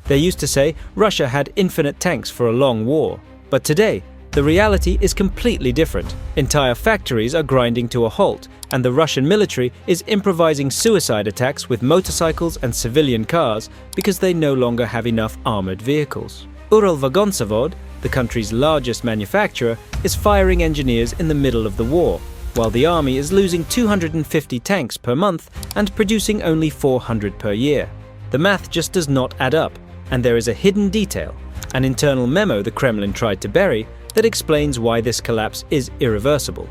They used to say Russia had infinite tanks for a long war. But today, the reality is completely different. Entire factories are grinding to a halt, and the Russian military is improvising suicide attacks with motorcycles and civilian cars because they no longer have enough armored vehicles. Uralvagonzavod, the country's largest manufacturer, is firing engineers in the middle of the war, while the army is losing 250 tanks per month and producing only 400 per year. The math just does not add up, and there is a hidden detail, an internal memo the Kremlin tried to bury, that explains why this collapse is irreversible.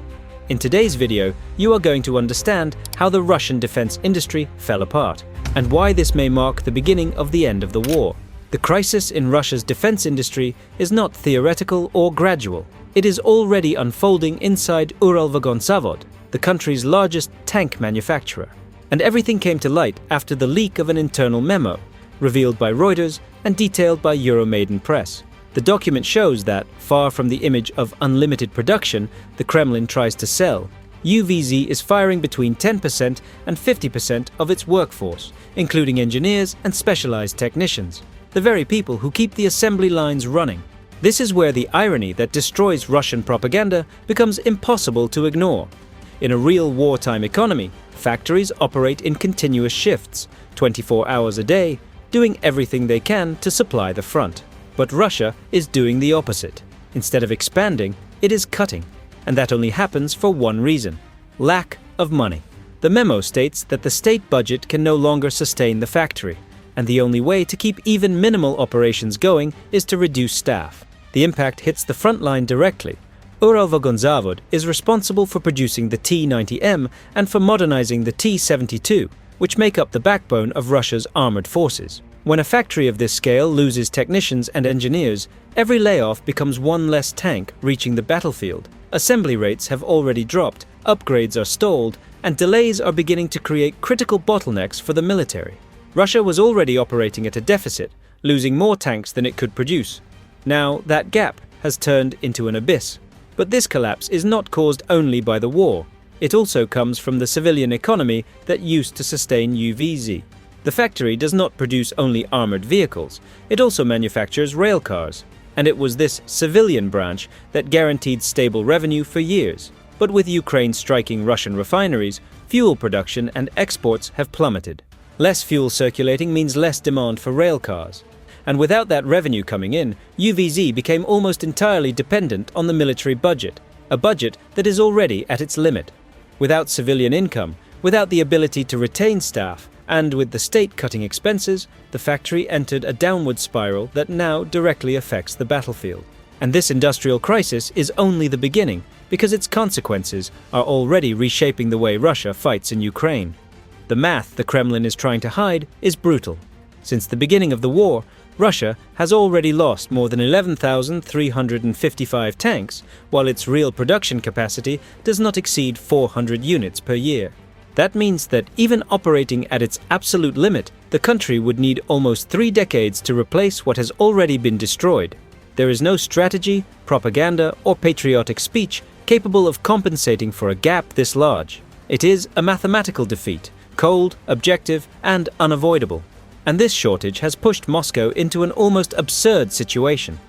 In today's video, you are going to understand how the Russian defense industry fell apart, and why this may mark the beginning of the end of the war. The crisis in Russia's defense industry is not theoretical or gradual. It is already unfolding inside Uralvagonzavod, the country's largest tank manufacturer. And everything came to light after the leak of an internal memo, revealed by Reuters and detailed by Euromaidan Press. The document shows that, far from the image of unlimited production the Kremlin tries to sell, UVZ is firing between 10% and 50% of its workforce, including engineers and specialized technicians, the very people who keep the assembly lines running. This is where the irony that destroys Russian propaganda becomes impossible to ignore. In a real wartime economy, factories operate in continuous shifts, 24 hours a day, doing everything they can to supply the front. But Russia is doing the opposite. Instead of expanding, it is cutting. And that only happens for one reason: lack of money. The memo states that the state budget can no longer sustain the factory, and the only way to keep even minimal operations going is to reduce staff. The impact hits the front line directly. Uralvagonzavod is responsible for producing the T-90M and for modernizing the T-72, which make up the backbone of Russia's armored forces. When a factory of this scale loses technicians and engineers, every layoff becomes one less tank reaching the battlefield. Assembly rates have already dropped, upgrades are stalled, and delays are beginning to create critical bottlenecks for the military. Russia was already operating at a deficit, losing more tanks than it could produce. Now, that gap has turned into an abyss. But this collapse is not caused only by the war. It also comes from the civilian economy that used to sustain UVZ. The factory does not produce only armored vehicles, it also manufactures rail cars. And it was this civilian branch that guaranteed stable revenue for years. But with Ukraine striking Russian refineries, fuel production and exports have plummeted. Less fuel circulating means less demand for rail cars. And without that revenue coming in, UVZ became almost entirely dependent on the military budget, a budget that is already at its limit. Without civilian income, without the ability to retain staff, and with the state cutting expenses, the factory entered a downward spiral that now directly affects the battlefield. And this industrial crisis is only the beginning, because its consequences are already reshaping the way Russia fights in Ukraine. The math the Kremlin is trying to hide is brutal. Since the beginning of the war, Russia has already lost more than 11,355 tanks, while its real production capacity does not exceed 400 units per year. That means that even operating at its absolute limit, the country would need almost 3 decades to replace what has already been destroyed. There is no strategy, propaganda, or patriotic speech capable of compensating for a gap this large. It is a mathematical defeat, cold, objective, and unavoidable. And this shortage has pushed Moscow into an almost absurd situation.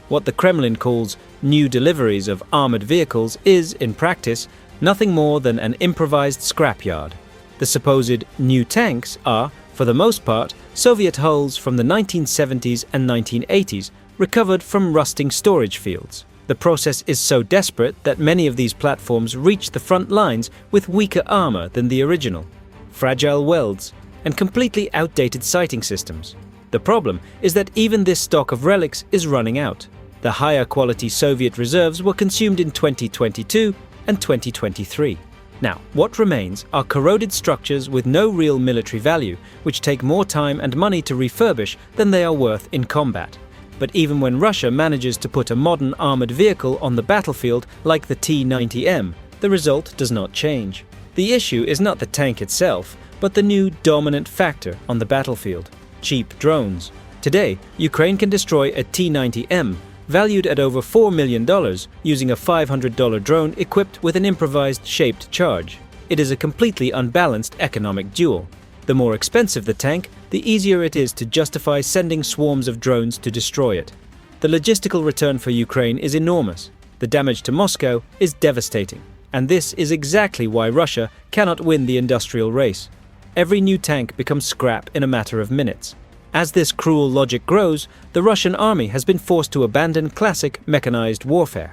What the Kremlin calls new deliveries of armored vehicles is, in practice, nothing more than an improvised scrapyard. The supposed new tanks are, for the most part, Soviet hulls from the 1970s and 1980s, recovered from rusting storage fields. The process is so desperate that many of these platforms reach the front lines with weaker armor than the original, fragile welds, and completely outdated sighting systems. The problem is that even this stock of relics is running out. The higher quality Soviet reserves were consumed in 2022 and 2023. Now, what remains are corroded structures with no real military value, which take more time and money to refurbish than they are worth in combat. But even when Russia manages to put a modern armored vehicle on the battlefield like the T-90M, the result does not change. The issue is not the tank itself, but the new dominant factor on the battlefield: cheap drones. Today, Ukraine can destroy a T-90M, valued at over $4 million, using a $500 drone equipped with an improvised shaped charge. It is a completely unbalanced economic duel. The more expensive the tank, the easier it is to justify sending swarms of drones to destroy it. The logistical return for Ukraine is enormous. The damage to Moscow is devastating. And this is exactly why Russia cannot win the industrial race. Every new tank becomes scrap in a matter of minutes. As this cruel logic grows, the Russian army has been forced to abandon classic mechanized warfare.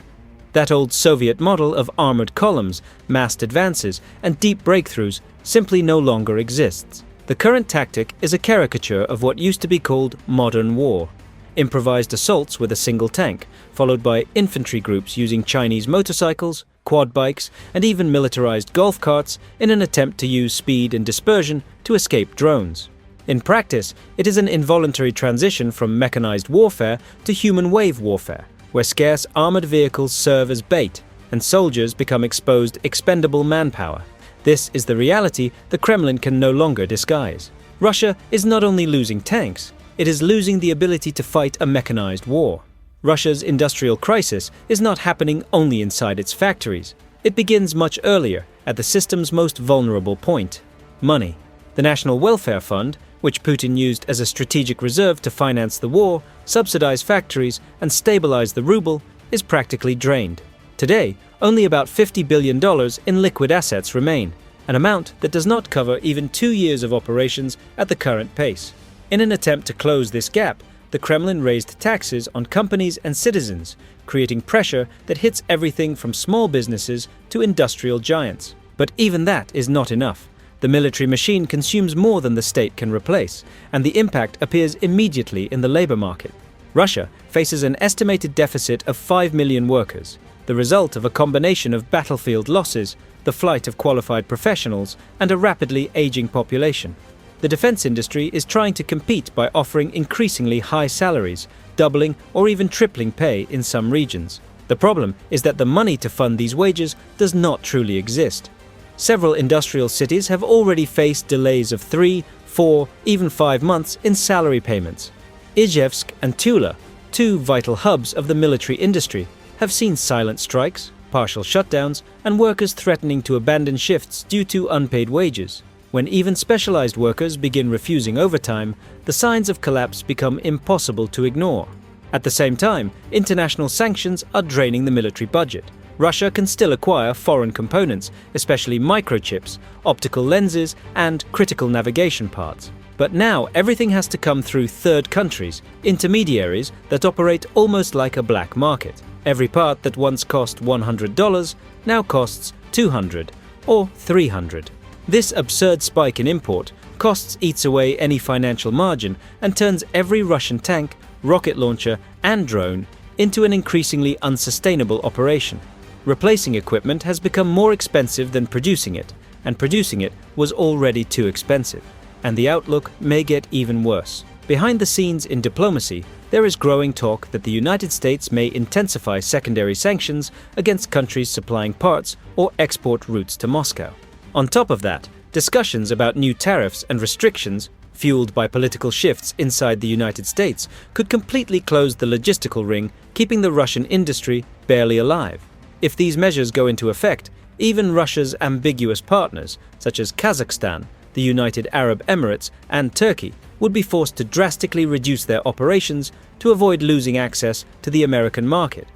That old Soviet model of armored columns, massed advances, and deep breakthroughs simply no longer exists. The current tactic is a caricature of what used to be called modern war. Improvised assaults with a single tank, followed by infantry groups using Chinese motorcycles, quad bikes, and even militarized golf carts in an attempt to use speed and dispersion to escape drones. In practice, it is an involuntary transition from mechanized warfare to human wave warfare, where scarce armored vehicles serve as bait and soldiers become exposed expendable manpower. This is the reality the Kremlin can no longer disguise. Russia is not only losing tanks, it is losing the ability to fight a mechanized war. Russia's industrial crisis is not happening only inside its factories. It begins much earlier, at the system's most vulnerable point: money. The National Welfare Fund, which Putin used as a strategic reserve to finance the war, subsidize factories, and stabilize the ruble, is practically drained. Today, only about $50 billion in liquid assets remain, an amount that does not cover even 2 years of operations at the current pace. In an attempt to close this gap, the Kremlin raised taxes on companies and citizens, creating pressure that hits everything from small businesses to industrial giants. But even that is not enough. The military machine consumes more than the state can replace, and the impact appears immediately in the labor market. Russia faces an estimated deficit of 5 million workers, the result of a combination of battlefield losses, the flight of qualified professionals, and a rapidly aging population. The defense industry is trying to compete by offering increasingly high salaries, doubling or even tripling pay in some regions. The problem is that the money to fund these wages does not truly exist. Several industrial cities have already faced delays of 3, 4, even 5 months in salary payments. Izhevsk and Tula, two vital hubs of the military industry, have seen silent strikes, partial shutdowns, and workers threatening to abandon shifts due to unpaid wages. When even specialized workers begin refusing overtime, the signs of collapse become impossible to ignore. At the same time, international sanctions are draining the military budget. Russia can still acquire foreign components, especially microchips, optical lenses, and critical navigation parts. But now everything has to come through third countries, intermediaries that operate almost like a black market. Every part that once cost $100 now costs $200 or $300. This absurd spike in import costs eats away any financial margin and turns every Russian tank, rocket launcher, and drone into an increasingly unsustainable operation. Replacing equipment has become more expensive than producing it, and producing it was already too expensive. And the outlook may get even worse. Behind the scenes in diplomacy, there is growing talk that the United States may intensify secondary sanctions against countries supplying parts or export routes to Moscow. On top of that, discussions about new tariffs and restrictions, fueled by political shifts inside the United States, could completely close the logistical ring, keeping the Russian industry barely alive. If these measures go into effect, even Russia's ambiguous partners, such as Kazakhstan, the United Arab Emirates, and Turkey, would be forced to drastically reduce their operations to avoid losing access to the American market.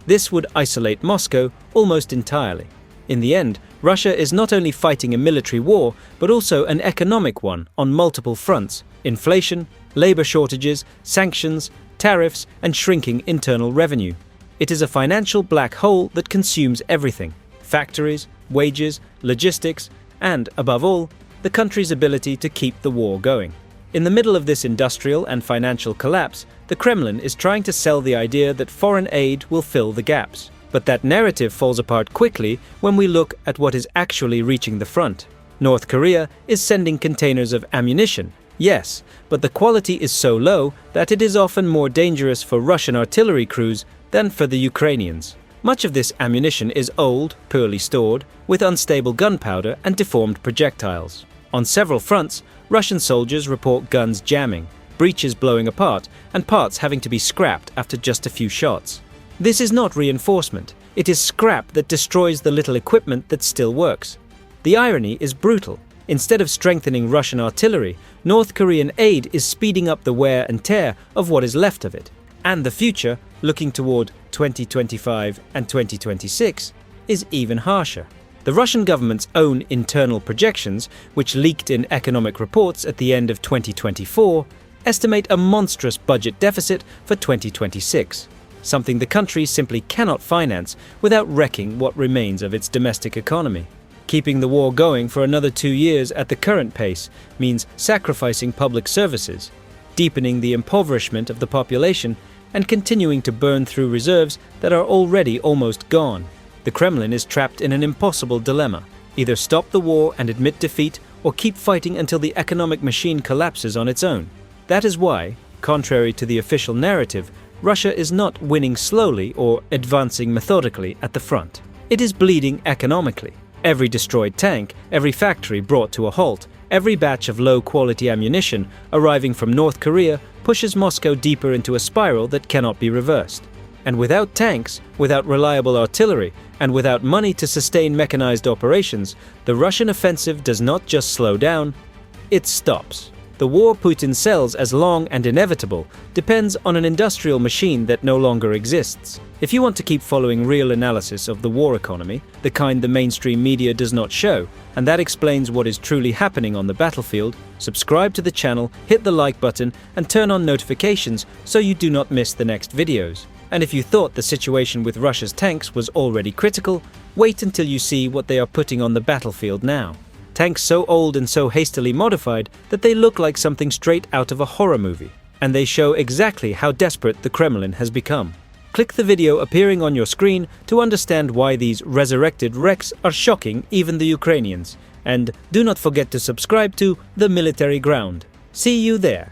This would isolate Moscow almost entirely. In the end, Russia is not only fighting a military war, but also an economic one on multiple fronts: inflation, labor shortages, sanctions, tariffs, and shrinking internal revenue. It is a financial black hole that consumes everything: factories, wages, logistics, and, above all, the country's ability to keep the war going. In the middle of this industrial and financial collapse, the Kremlin is trying to sell the idea that foreign aid will fill the gaps. But that narrative falls apart quickly when we look at what is actually reaching the front. North Korea is sending containers of ammunition, yes, but the quality is so low that it is often more dangerous for Russian artillery crews than for the Ukrainians. Much of this ammunition is old, poorly stored, with unstable gunpowder and deformed projectiles. On several fronts, Russian soldiers report guns jamming, breeches blowing apart, and parts having to be scrapped after just a few shots. This is not reinforcement, it is scrap that destroys the little equipment that still works. The irony is brutal. Instead of strengthening Russian artillery, North Korean aid is speeding up the wear and tear of what is left of it. And the future, looking toward 2025 and 2026, is even harsher. The Russian government's own internal projections, which leaked in economic reports at the end of 2024, estimate a monstrous budget deficit for 2026, something the country simply cannot finance without wrecking what remains of its domestic economy. Keeping the war going for another 2 years at the current pace means sacrificing public services, deepening the impoverishment of the population, and continuing to burn through reserves that are already almost gone. The Kremlin is trapped in an impossible dilemma: either stop the war and admit defeat, or keep fighting until the economic machine collapses on its own. That is why, contrary to the official narrative, Russia is not winning slowly or advancing methodically at the front. It is bleeding economically. Every destroyed tank, every factory brought to a halt, every batch of low-quality ammunition arriving from North Korea pushes Moscow deeper into a spiral that cannot be reversed. And without tanks, without reliable artillery, and without money to sustain mechanized operations, the Russian offensive does not just slow down, it stops. The war Putin sells as long and inevitable depends on an industrial machine that no longer exists. If you want to keep following real analysis of the war economy, the kind the mainstream media does not show, and that explains what is truly happening on the battlefield, subscribe to the channel, hit the like button, and turn on notifications so you do not miss the next videos. And if you thought the situation with Russia's tanks was already critical, wait until you see what they are putting on the battlefield now. Tanks so old and so hastily modified that they look like something straight out of a horror movie. And they show exactly how desperate the Kremlin has become. Click the video appearing on your screen to understand why these resurrected wrecks are shocking even the Ukrainians. And do not forget to subscribe to The Military Ground. See you there.